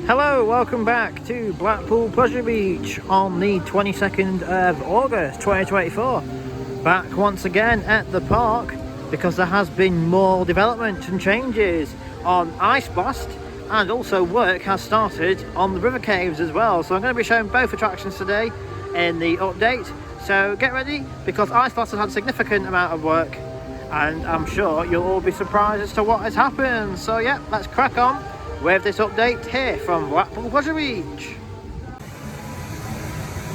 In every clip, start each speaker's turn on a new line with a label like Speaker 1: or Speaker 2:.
Speaker 1: Hello, welcome back to Blackpool Pleasure Beach on the 22nd of August 2024. Back once again at the park because there has been more development and changes on Ice Blast, and also work has started on the river caves as well. So I'm going to be showing both attractions today in the update. So get ready because Ice Blast has had a significant amount of work and I'm sure you'll all be surprised as to what has happened. So yeah, let's crack on with this update here from Blackpool Pleasure Beach.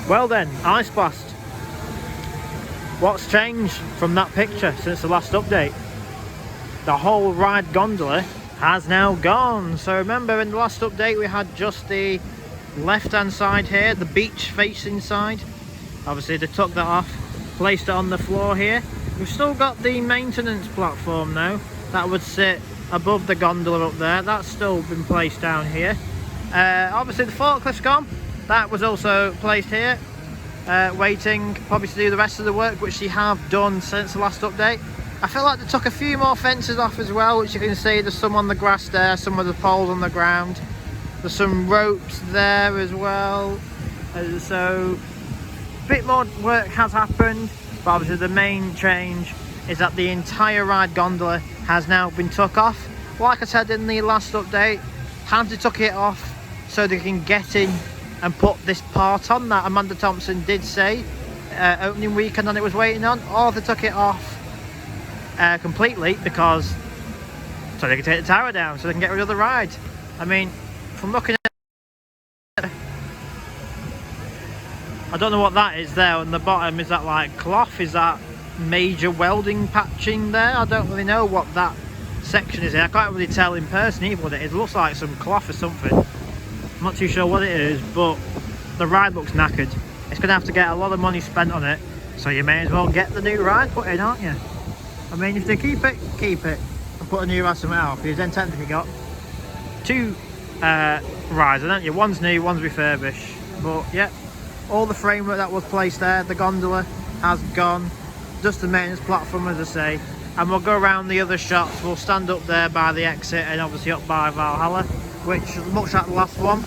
Speaker 1: Well then, Ice Blast. What's changed from that picture since the last update? The whole ride gondola has now gone. So remember in the last update we had just the left hand side here, the beach facing side. Obviously they took that off, placed it on the floor here. We've still got the maintenance platform now that would sit above the gondola up there. That's still been placed down here. Obviously the forklift's gone. That was also placed here, waiting probably to do the rest of the work, which they have done since the last update. I feel like they took a few more fences off as well, which you can see there's some on the grass there, some of the poles on the ground. There's some ropes there as well. So a bit more work has happened, but obviously the main change is that the entire ride gondola has now been took off. Like I said in the last update, Hamzy took it off so they can get in and put this part on that Amanda Thompson did say opening weekend and it was waiting on, or they took it off completely because so they can take the tower down so they can get rid of the ride. I mean, from looking at, I don't know what that is there on the bottom. Is that like cloth? Is that major welding patching there? I don't really know what that section is here. I can't really tell in person either what it is. It looks like some cloth or something. I'm not too sure what it is, but the ride looks knackered. It's going to have to get a lot of money spent on it, so you may as well get the new ride put in, aren't you? I mean, if they keep it and put a new ride somewhere else, because then technically got two rides, don't you? One's new, one's refurbished. But yeah, all the framework that was placed there, the gondola has gone. Just the maintenance platform, as I say, and we'll go around the other shops. We'll stand up there by the exit and obviously up by Valhalla, which, much like the last one,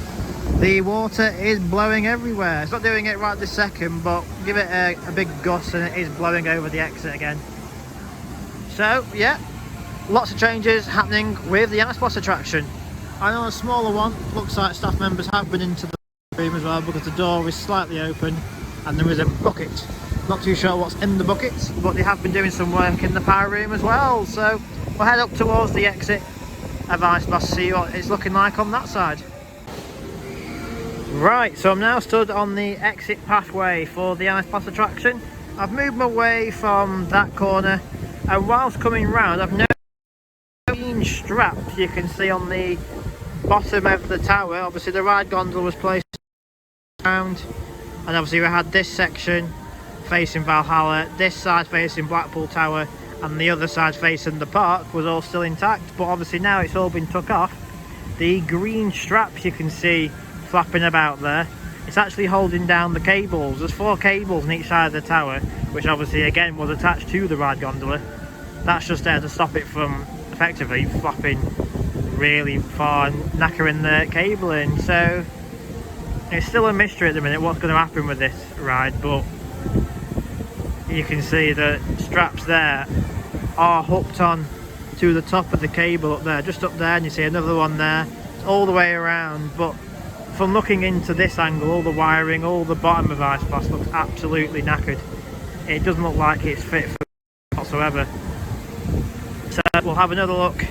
Speaker 1: the water is blowing everywhere. It's not doing it right this second, but give it a big gust and it is blowing over the exit again. So yeah, lots of changes happening with the Ice Blast attraction. I know a smaller one, looks like staff members have been into the room as well because the door is slightly open and there is a bucket. Not too sure what's in the buckets, but they have been doing some work in the power room as well. So we'll head up towards the exit of Ice Blast to see what it's looking like on that side. Right, so I'm now stood on the exit pathway for the Ice Blast attraction. I've moved my way from that corner, and whilst coming round I've noticed green straps you can see on the bottom of the tower. Obviously the ride gondola was placed around, and obviously we had this section facing Valhalla, this side facing Blackpool Tower, and the other side facing the park was all still intact, but obviously now it's all been took off. The green straps you can see flapping about there, it's actually holding down the cables. There's 4 cables on each side of the tower, which obviously again was attached to the ride gondola. That's just there to stop it from effectively flapping really far and knackering the cabling. So it's still a mystery at the minute what's going to happen with this ride, but you can see the straps there are hooked on to the top of the cable up there, just up there, and you see another one there all the way around. But from looking into this angle, all the wiring, all the bottom of Ice Blast looks absolutely knackered. It doesn't look like it's fit for whatsoever. So we'll have another look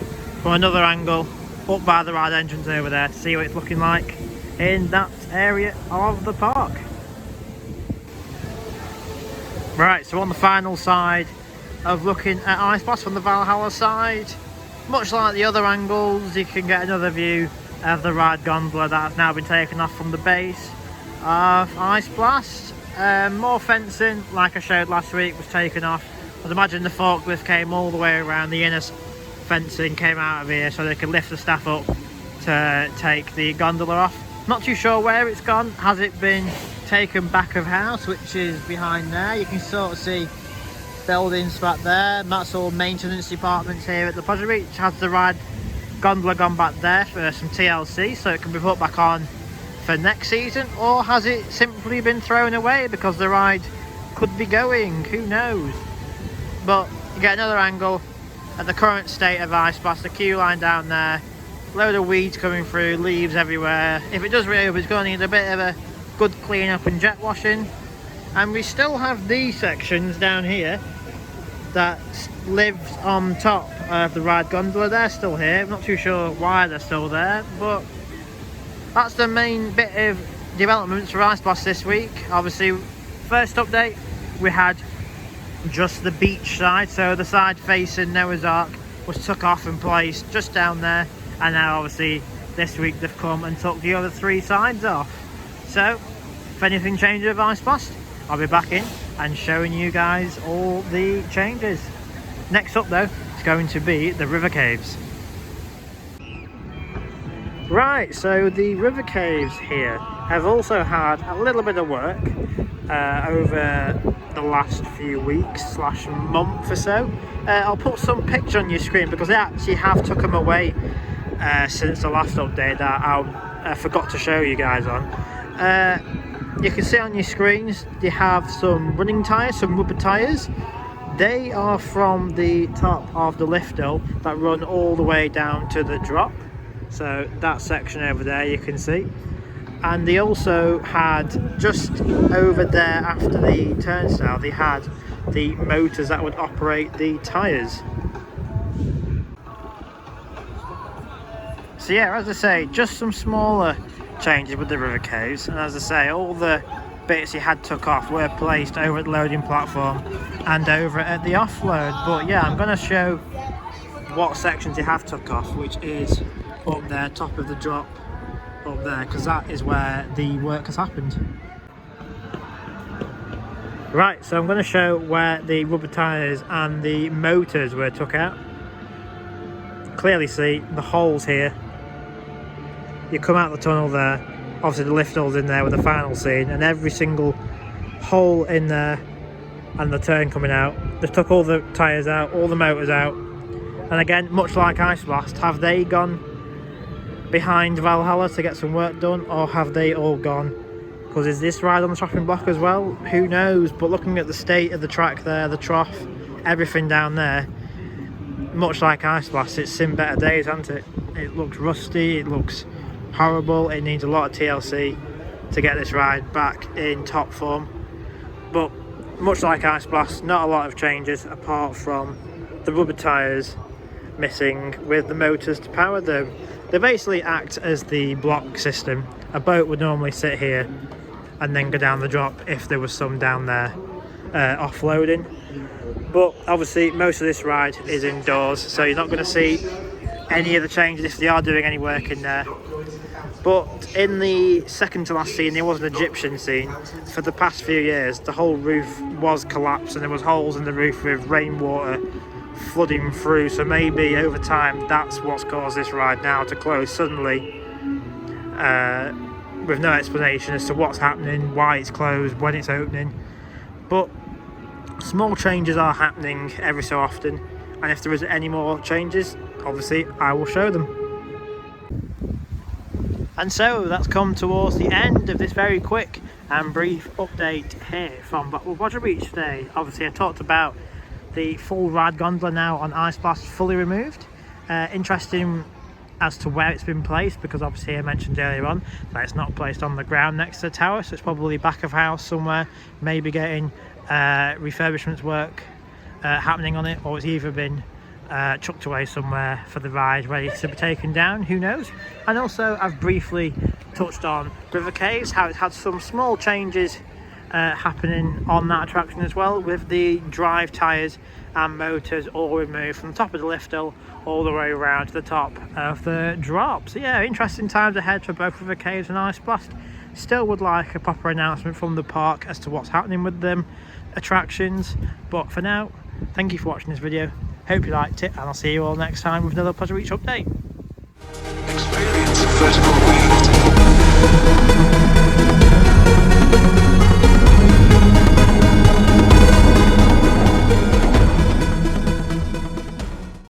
Speaker 1: from another angle up by the ride entrance over there to see what it's looking like in that area of the park. Right, so on the final side of looking at Ice Blast from the Valhalla side, much like the other angles, you can get another view of the ride gondola that has now been taken off from the base of Ice Blast. More fencing, like I showed last week, was taken off. I'd imagine the forklift came all the way around, the inner fencing came out of here so they could lift the staff up to take the gondola off. Not too sure where it's gone. Has it been taken back of house, which is behind there? You can sort of see buildings back there, and that's all maintenance departments here at the Pleasure Beach. Has the ride gondola gone back there for some TLC so it can be put back on for next season, or has it simply been thrown away because the ride could be going? Who knows? But you get another angle at the current state of Ice Blast, the queue line down there, load of weeds coming through, leaves everywhere. If it does reopen, it's going to need a bit of a good clean up and jet washing. And we still have these sections down here that lives on top of the ride gondola. They're still here. I'm not too sure why they're still there, but that's the main bit of developments for Ice Blast this week. Obviously, first update, we had just the beach side, so the side facing Noah's Ark was took off and placed just down there, and now obviously this week they've come and took the other 3 sides off. So if anything changes with Ice Blast, I'll be back in and showing you guys all the changes. Next up though, it's going to be the river caves. Right, so the river caves here have also had a little bit of work over the last few weeks / month or so. I'll put some picture on your screen because they actually have took them away since the last update that I forgot to show you guys on. You can see on your screens they have some running tyres, some rubber tyres. They are from the top of the lift hill that run all the way down to the drop. So that section over there you can see. And they also had, just over there after the turnstile, they had the motors that would operate the tyres. So yeah, as I say, just some smaller changes with the river caves, and as I say, all the bits you had took off were placed over at the loading platform and over at the offload. But yeah, I'm going to show what sections you have took off, which is up there, top of the drop up there, because that is where the work has happened. Right, so I'm going to show where the rubber tyres and the motors were took out. Clearly see the holes here. You come out the tunnel there, obviously the lift hill's in there with the final scene, and every single hole in there and the turn coming out, they took all the tyres out, all the motors out. And again, much like Ice Blast, have they gone behind Valhalla to get some work done, or have they all gone? Because is this ride on the chopping block as well? Who knows? But looking at the state of the track there, the trough, everything down there, much like Ice Blast, it's seen better days, hasn't it? It looks rusty, it looks horrible, it needs a lot of TLC to get this ride back in top form. But much like Ice Blast, not a lot of changes apart from the rubber tyres missing with the motors to power them. They basically act as the block system. A boat would normally sit here and then go down the drop if there was some down there offloading. But obviously most of this ride is indoors, so you're not going to see any of the changes if they are doing any work in there. But in the second to last scene, there was an Egyptian scene. For the past few years, the whole roof was collapsed and there was holes in the roof with rainwater flooding through. So maybe over time, that's what's caused this ride now to close suddenly, with no explanation as to what's happening, why it's closed, when it's opening. But small changes are happening every so often, and if there is any more changes, obviously I will show them. And so that's come towards the end of this very quick and brief update here from Blackpool Pleasure Beach today. Obviously I talked about the full ride gondola now on Ice Blast fully removed. Interesting as to where it's been placed, because obviously I mentioned earlier on that it's not placed on the ground next to the tower, so it's probably back of house somewhere, maybe getting refurbishments work happening on it, or it's either been chucked away somewhere for the ride ready to be taken down, who knows. And also I've briefly touched on river caves, how it's had some small changes happening on that attraction as well, with the drive tyres and motors all removed from the top of the lift hill all the way around to the top of the drop. So yeah, interesting times ahead for both river caves and Ice Blast. Still would like a proper announcement from the park as to what's happening with them attractions, but for now, thank you for watching this video. Hope you liked it, and I'll see you all next time with another Pleasure Beach update.
Speaker 2: Experience vertical